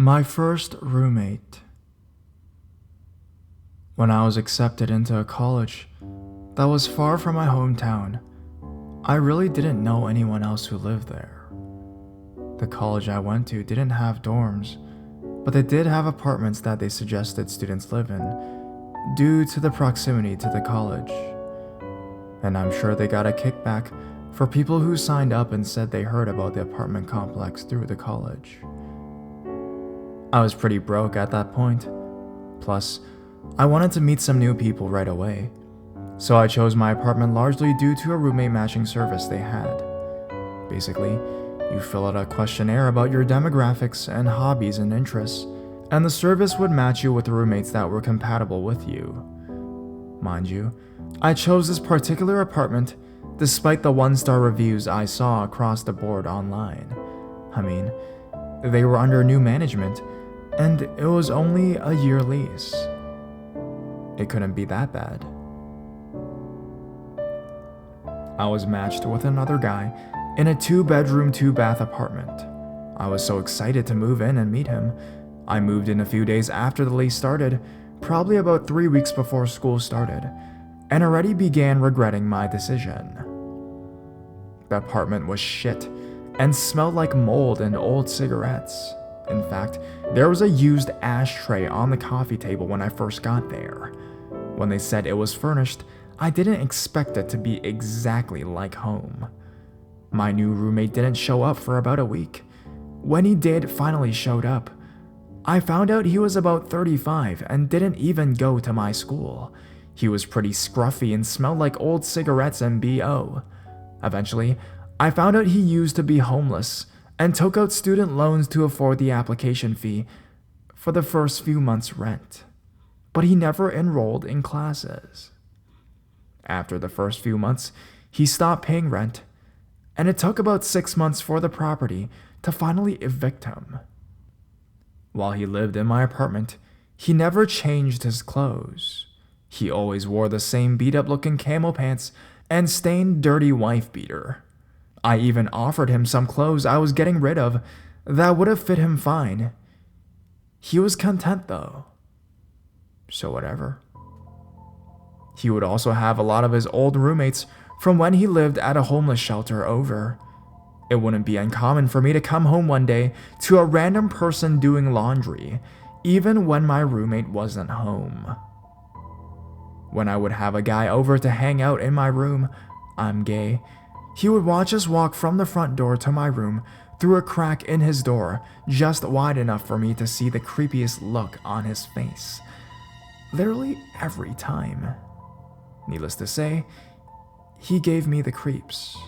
My first roommate. When I was accepted into a college that was far from my hometown, I really didn't know anyone else who lived there. The college I went to didn't have dorms, but they did have apartments that they suggested students live in due to the proximity to the college. And I'm sure they got a kickback for people who signed up and said they heard about the apartment complex through the college. I was pretty broke at that point. Plus, I wanted to meet some new people right away, so I chose my apartment largely due to a roommate matching service they had. Basically, you fill out a questionnaire about your demographics and hobbies and interests, and the service would match you with the roommates that were compatible with you. Mind you, I chose this particular apartment despite the 1-star reviews I saw across the board online. I mean, they were under new management, and it was only a year lease. It couldn't be that bad. I was matched with another guy in a 2-bedroom, 2-bath apartment. I was so excited to move in and meet him. I moved in a few days after the lease started, probably about 3 weeks before school started, and already began regretting my decision. The apartment was shit and smelled like mold and old cigarettes. In fact, there was a used ashtray on the coffee table when I first got there. When they said it was furnished, I didn't expect it to be exactly like home. My new roommate didn't show up for about a week. When he did finally showed up, I found out he was about 35 and didn't even go to my school. He was pretty scruffy and smelled like old cigarettes and BO. Eventually, I found out he used to be homeless and took out student loans to afford the application fee for the first few months' rent. But he never enrolled in classes. After the first few months, he stopped paying rent, and it took about 6 months for the property to finally evict him. While he lived in my apartment, he never changed his clothes. He always wore the same beat-up-looking camo pants and stained, dirty wife beater. I even offered him some clothes I was getting rid of that would have fit him fine. He was content though. So whatever. He would also have a lot of his old roommates from when he lived at a homeless shelter over. It wouldn't be uncommon for me to come home one day to a random person doing laundry, even when my roommate wasn't home. When I would have a guy over to hang out in my room, I'm gay, he would watch us walk from the front door to my room through a crack in his door, just wide enough for me to see the creepiest look on his face. Literally every time. Needless to say, he gave me the creeps.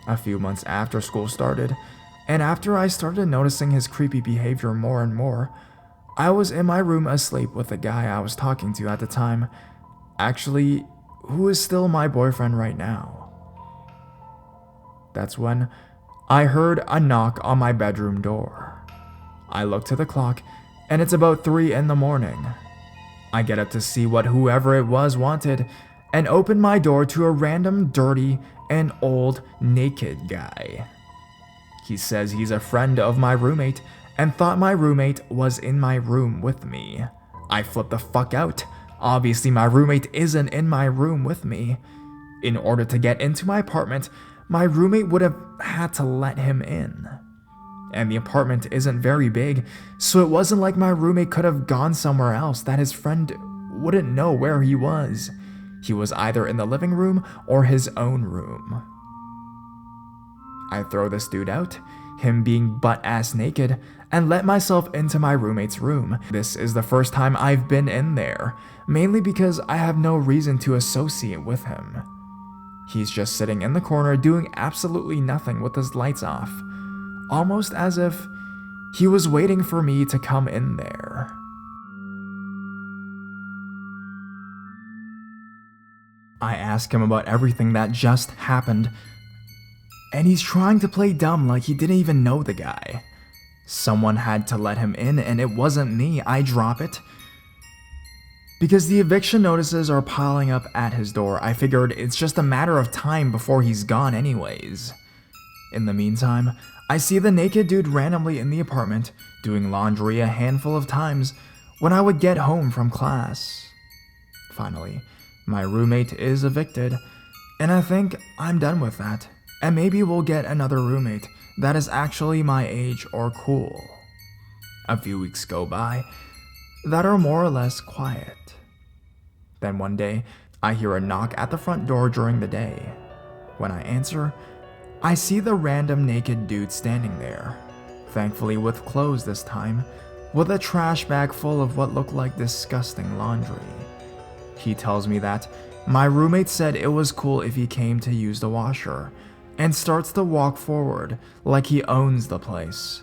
A few months after school started, and after I started noticing his creepy behavior more and more, I was in my room asleep with the guy I was talking to at the time. Actually, who is still my boyfriend right now. That's when I heard a knock on my bedroom door. I look to the clock, and it's about 3 in the morning. I get up to see what whoever it was wanted, and open my door to a random dirty and old naked guy. He says he's a friend of my roommate and thought my roommate was in my room with me. I flip the fuck out. Obviously, my roommate isn't in my room with me. In order to get into my apartment, my roommate would have had to let him in. And the apartment isn't very big, so it wasn't like my roommate could have gone somewhere else that his friend wouldn't know where he was. He was either in the living room or his own room. I throw this dude out, him being butt-ass naked, and let myself into my roommate's room. This is the first time I've been in there, mainly because I have no reason to associate with him. He's just sitting in the corner doing absolutely nothing with his lights off, almost as if he was waiting for me to come in there. I ask him about everything that just happened, and he's trying to play dumb like he didn't even know the guy. Someone had to let him in, and it wasn't me. I drop it. Because the eviction notices are piling up at his door, I figured it's just a matter of time before he's gone anyways. In the meantime, I see the naked dude randomly in the apartment, doing laundry a handful of times when I would get home from class. Finally, my roommate is evicted, and I think I'm done with that, and maybe we'll get another roommate that is actually my age or cool. A few weeks go by that are more or less quiet. Then one day, I hear a knock at the front door during the day. When I answer, I see the random naked dude standing there, thankfully with clothes this time, with a trash bag full of what looked like disgusting laundry. He tells me that my roommate said it was cool if he came to use the washer, and starts to walk forward like he owns the place.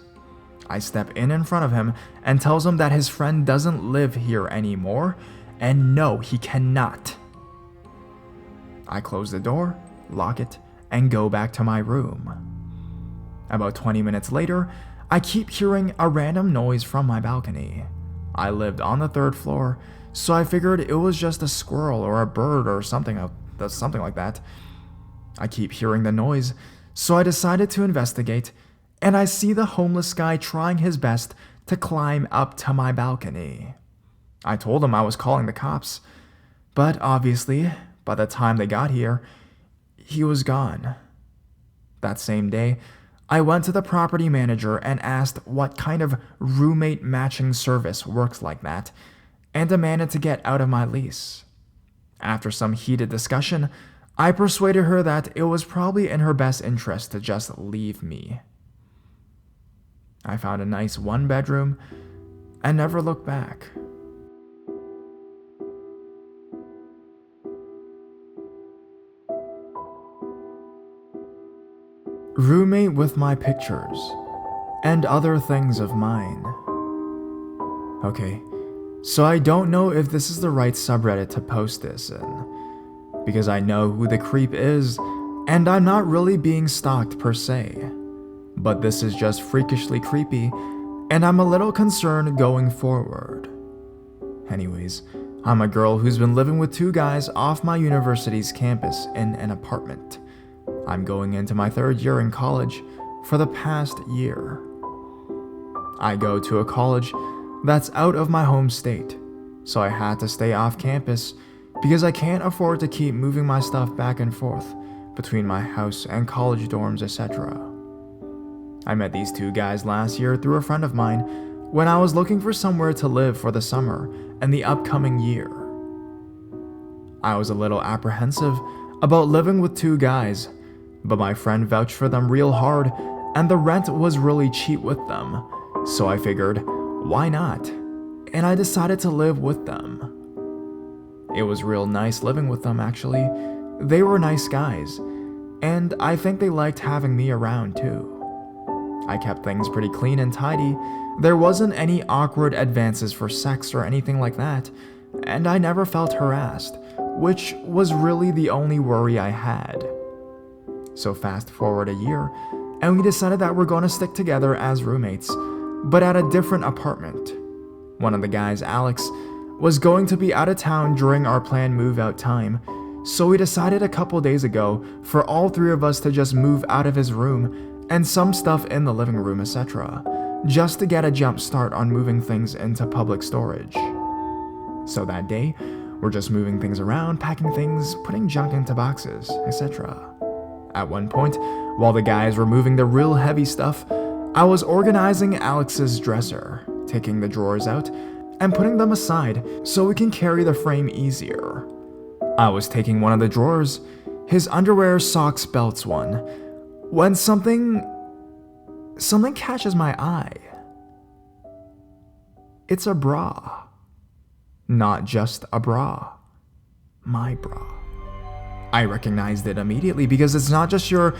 I step in front of him and tells him that his friend doesn't live here anymore, and no, he cannot. I close the door, lock it, and go back to my room. About 20 minutes later, I keep hearing a random noise from my balcony. I lived on the 3rd floor, so I figured it was just a squirrel or a bird or something like that. I keep hearing the noise, so I decided to investigate, and I see the homeless guy trying his best to climb up to my balcony. I told him I was calling the cops, but obviously, by the time they got here, he was gone. That same day, I went to the property manager and asked what kind of roommate matching service works like that, and demanded to get out of my lease. After some heated discussion, I persuaded her that it was probably in her best interest to just leave me. I found a nice 1-bedroom and never looked back. Roommate with my pictures and other things of mine. Okay, so I don't know if this is the right subreddit to post this in, because I know who the creep is, and I'm not really being stalked per se, but this is just freakishly creepy, and I'm a little concerned going forward. Anyways, I'm a girl who's been living with 2 guys off my university's campus in an apartment. I'm going into my 3rd year in college for the past year. I go to a college that's out of my home state, so I had to stay off campus because I can't afford to keep moving my stuff back and forth between my house and college dorms, etc. I met these 2 guys last year through a friend of mine when I was looking for somewhere to live for the summer and the upcoming year. I was a little apprehensive about living with 2 guys, but my friend vouched for them real hard, and the rent was really cheap with them, so I figured, why not? And I decided to live with them. It was real nice living with them, actually. They were nice guys, and I think they liked having me around too. I kept things pretty clean and tidy. There wasn't any awkward advances for sex or anything like that, and I never felt harassed, which was really the only worry I had. So fast forward a year, and we decided that we're going to stick together as roommates, but at a different apartment. One of the guys, Alex, was going to be out of town during our planned move-out time, so we decided a couple days ago for all 3 of us to just move out of his room and some stuff in the living room, etc., just to get a jump start on moving things into public storage. So that day, we're just moving things around, packing things, putting junk into boxes, etc. At one point, while the guys were moving the real heavy stuff, I was organizing Alex's dresser, taking the drawers out, and putting them aside so we can carry the frame easier. I was taking one of the drawers, his underwear, socks, belts one, when something catches my eye. It's a bra. Not just a bra. My bra. I recognized it immediately because it's not just your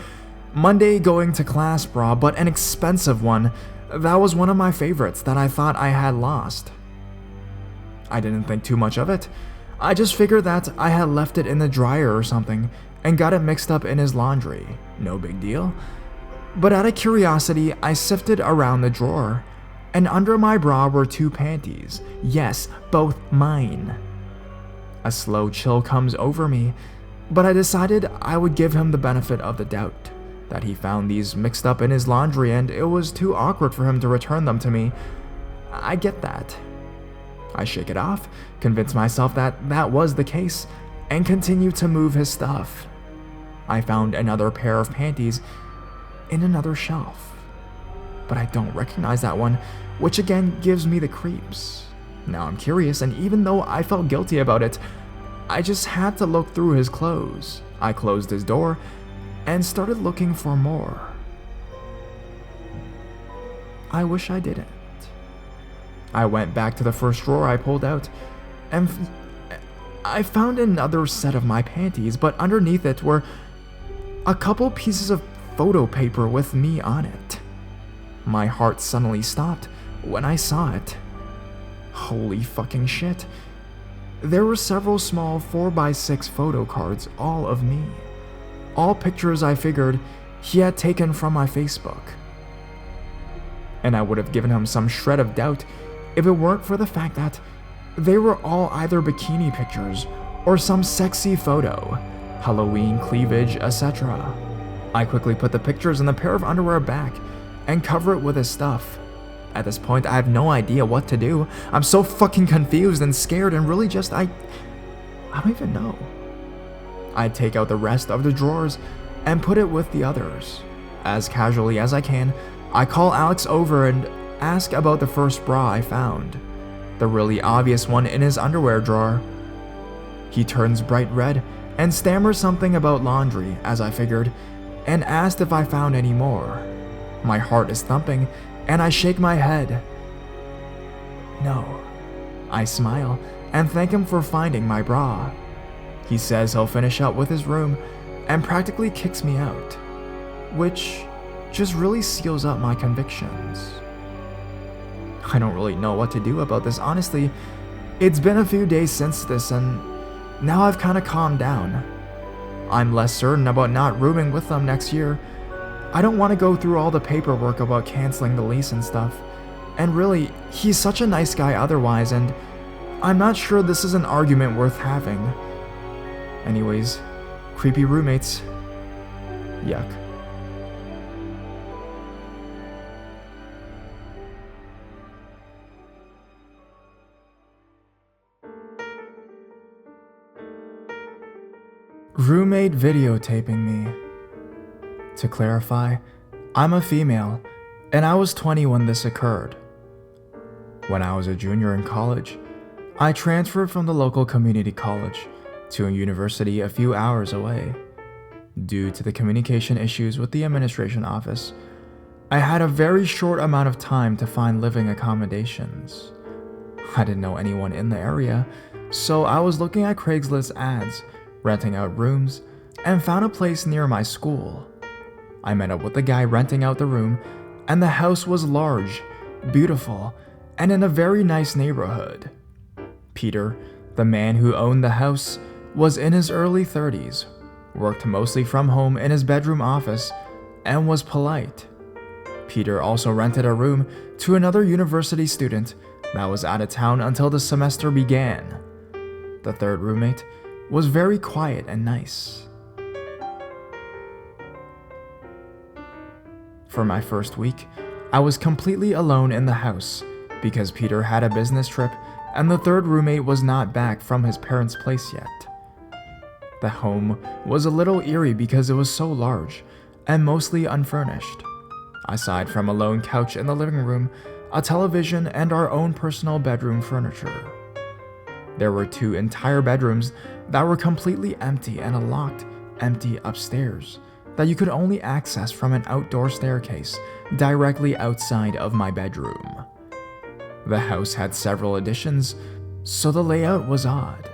Monday going to class bra, but an expensive one. That was one of my favorites that I thought I had lost. I didn't think too much of it. I just figured that I had left it in the dryer or something and got it mixed up in his laundry. No big deal. But out of curiosity, I sifted around the drawer, and under my bra were 2 panties. Yes, both mine. A slow chill comes over me, but I decided I would give him the benefit of the doubt that he found these mixed up in his laundry and it was too awkward for him to return them to me. I get that. I shake it off, convince myself that that was the case, and continue to move his stuff. I found another pair of panties in another shelf, but I don't recognize that one, which again gives me the creeps. Now I'm curious, and even though I felt guilty about it, I just had to look through his clothes. I closed his door and started looking for more. I wish I didn't. I went back to the first drawer I pulled out, and I found another set of my panties, but underneath it were a couple pieces of photo paper with me on it. My heart suddenly stopped when I saw it. Holy fucking shit. There were several small 4x6 photo cards, all of me. All pictures I figured he had taken from my Facebook. And I would have given him some shred of doubt if it weren't for the fact that they were all either bikini pictures or some sexy photo, Halloween cleavage, etc. I quickly put the pictures in the pair of underwear back and cover it with his stuff. At this point, I have no idea what to do. I'm so fucking confused and scared and really just, I don't even know. I take out the rest of the drawers and put it with the others. As casually as I can, I call Alex over and ask about the first bra I found, the really obvious one in his underwear drawer. He turns bright red and stammers something about laundry, as I figured, and asked if I found any more. My heart is thumping, and I shake my head. No. I smile and thank him for finding my bra. He says he'll finish up with his room and practically kicks me out, which just really seals up my convictions. I don't really know what to do about this, honestly. It's been a few days since this, and now I've kind of calmed down. I'm less certain about not rooming with them next year. I don't want to go through all the paperwork about canceling the lease and stuff. And really, he's such a nice guy otherwise, and I'm not sure this is an argument worth having. Anyways, creepy roommates. Yuck. Roommate videotaping me. To clarify, I'm a female, and I was 20 when this occurred. When I was a junior in college, I transferred from the local community college to a university a few hours away. Due to the communication issues with the administration office, I had a very short amount of time to find living accommodations. I didn't know anyone in the area, so I was looking at Craigslist ads, renting out rooms, and found a place near my school. I met up with the guy renting out the room, and the house was large, beautiful, and in a very nice neighborhood. Peter, the man who owned the house, was in his early 30s, worked mostly from home in his bedroom office, and was polite. Peter also rented a room to another university student that was out of town until the semester began. The third roommate was very quiet and nice. For my first week, I was completely alone in the house because Peter had a business trip and the third roommate was not back from his parents' place yet. The home was a little eerie because it was so large and mostly unfurnished. Aside from a lone couch in the living room, a television, and our own personal bedroom furniture. There were 2 entire bedrooms that were completely empty and a locked, empty upstairs that you could only access from an outdoor staircase directly outside of my bedroom. The house had several additions, so the layout was odd.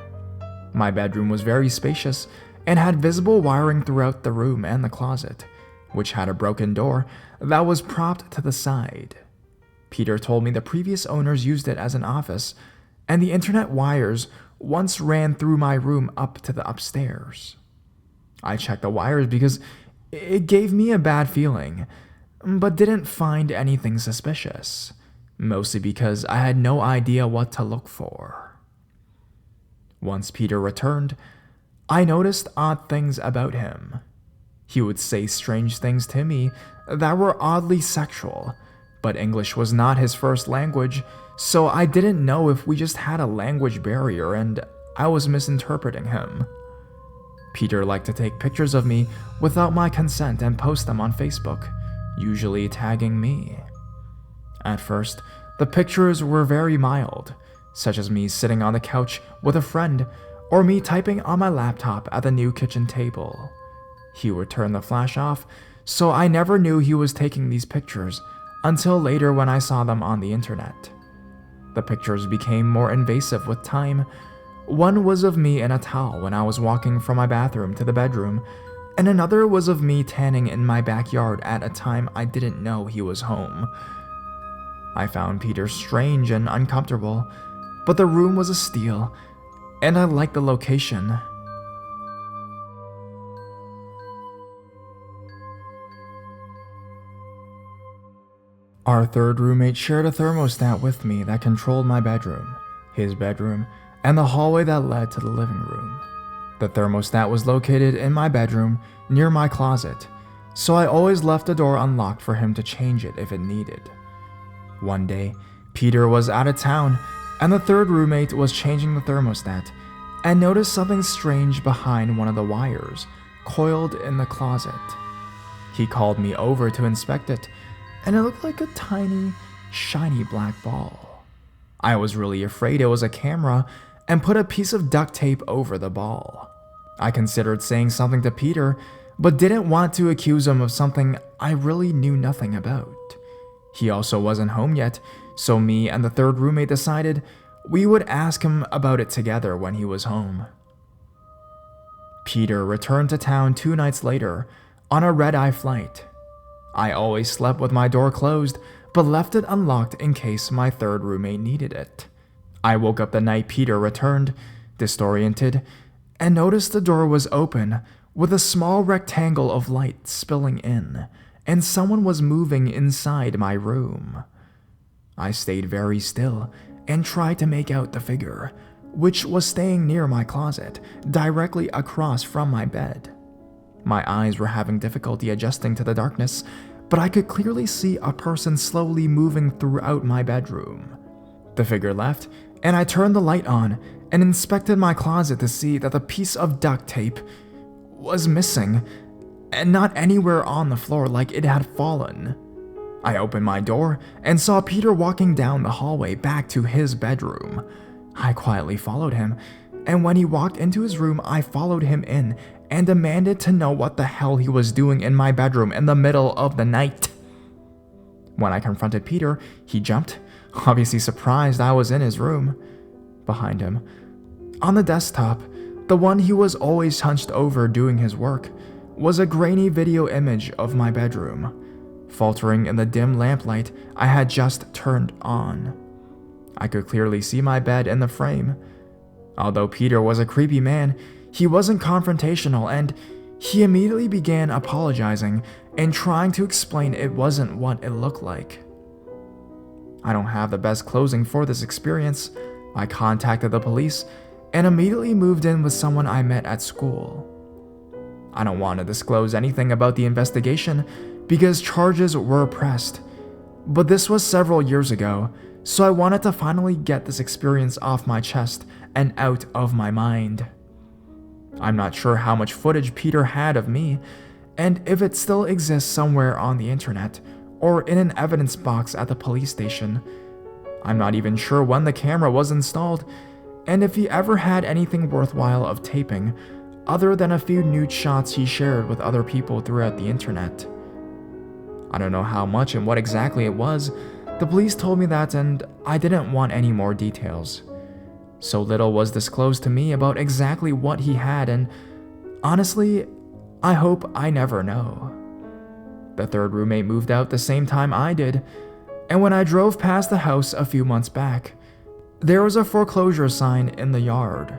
My bedroom was very spacious and had visible wiring throughout the room and the closet, which had a broken door that was propped to the side. Peter told me the previous owners used it as an office, and the internet wires once ran through my room up to the upstairs. I checked the wires because it gave me a bad feeling, but didn't find anything suspicious, mostly because I had no idea what to look for. Once Peter returned, I noticed odd things about him. He would say strange things to me that were oddly sexual, but English was not his first language, so I didn't know if we just had a language barrier and I was misinterpreting him. Peter liked to take pictures of me without my consent and post them on Facebook, usually tagging me. At first, the pictures were very mild, such as me sitting on the couch with a friend or me typing on my laptop at the new kitchen table. He would turn the flash off, so I never knew he was taking these pictures until later when I saw them on the internet. The pictures became more invasive with time. One was of me in a towel when I was walking from my bathroom to the bedroom, and another was of me tanning in my backyard at a time I didn't know he was home. I found Peter strange and uncomfortable, but the room was a steal, and I liked the location. Our third roommate shared a thermostat with me that controlled my bedroom, his bedroom, and the hallway that led to the living room. The thermostat was located in my bedroom near my closet, so I always left the door unlocked for him to change it if it needed. One day, Peter was out of town, and the third roommate was changing the thermostat and noticed something strange behind one of the wires, coiled in the closet. He called me over to inspect it, and it looked like a tiny, shiny black ball. I was really afraid it was a camera and put a piece of duct tape over the ball. I considered saying something to Peter, but didn't want to accuse him of something I really knew nothing about. He also wasn't home yet, so me and the third roommate decided we would ask him about it together when he was home. Peter returned to town 2 nights later on a red-eye flight. I always slept with my door closed, but left it unlocked in case my third roommate needed it. I woke up the night Peter returned, disoriented, and noticed the door was open with a small rectangle of light spilling in, and someone was moving inside my room. I stayed very still and tried to make out the figure, which was staying near my closet, directly across from my bed. My eyes were having difficulty adjusting to the darkness, but I could clearly see a person slowly moving throughout my bedroom. The figure left, and I turned the light on and inspected my closet to see that the piece of duct tape was missing and not anywhere on the floor like it had fallen. I opened my door and saw Peter walking down the hallway back to his bedroom. I quietly followed him, and when he walked into his room, I followed him in and demanded to know what the hell he was doing in my bedroom in the middle of the night. When I confronted Peter, he jumped, obviously surprised I was in his room. Behind him, on the desktop, the one he was always hunched over doing his work, was a grainy video image of my bedroom, faltering in the dim lamplight I had just turned on. I could clearly see my bed in the frame. Although Peter was a creepy man, he wasn't confrontational, and he immediately began apologizing and trying to explain it wasn't what it looked like. I don't have the best closing for this experience. I contacted the police and immediately moved in with someone I met at school. I don't want to disclose anything about the investigation because charges were pressed, but this was several years ago, so I wanted to finally get this experience off my chest and out of my mind. I'm not sure how much footage Peter had of me, and if it still exists somewhere on the internet or in an evidence box at the police station. I'm not even sure when the camera was installed, and if he ever had anything worthwhile of taping, other than a few nude shots he shared with other people throughout the internet. I don't know how much and what exactly it was. The police told me that, and I didn't want any more details. So little was disclosed to me about exactly what he had, and honestly, I hope I never know. The third roommate moved out the same time I did, and when I drove past the house a few months back, there was a foreclosure sign in the yard.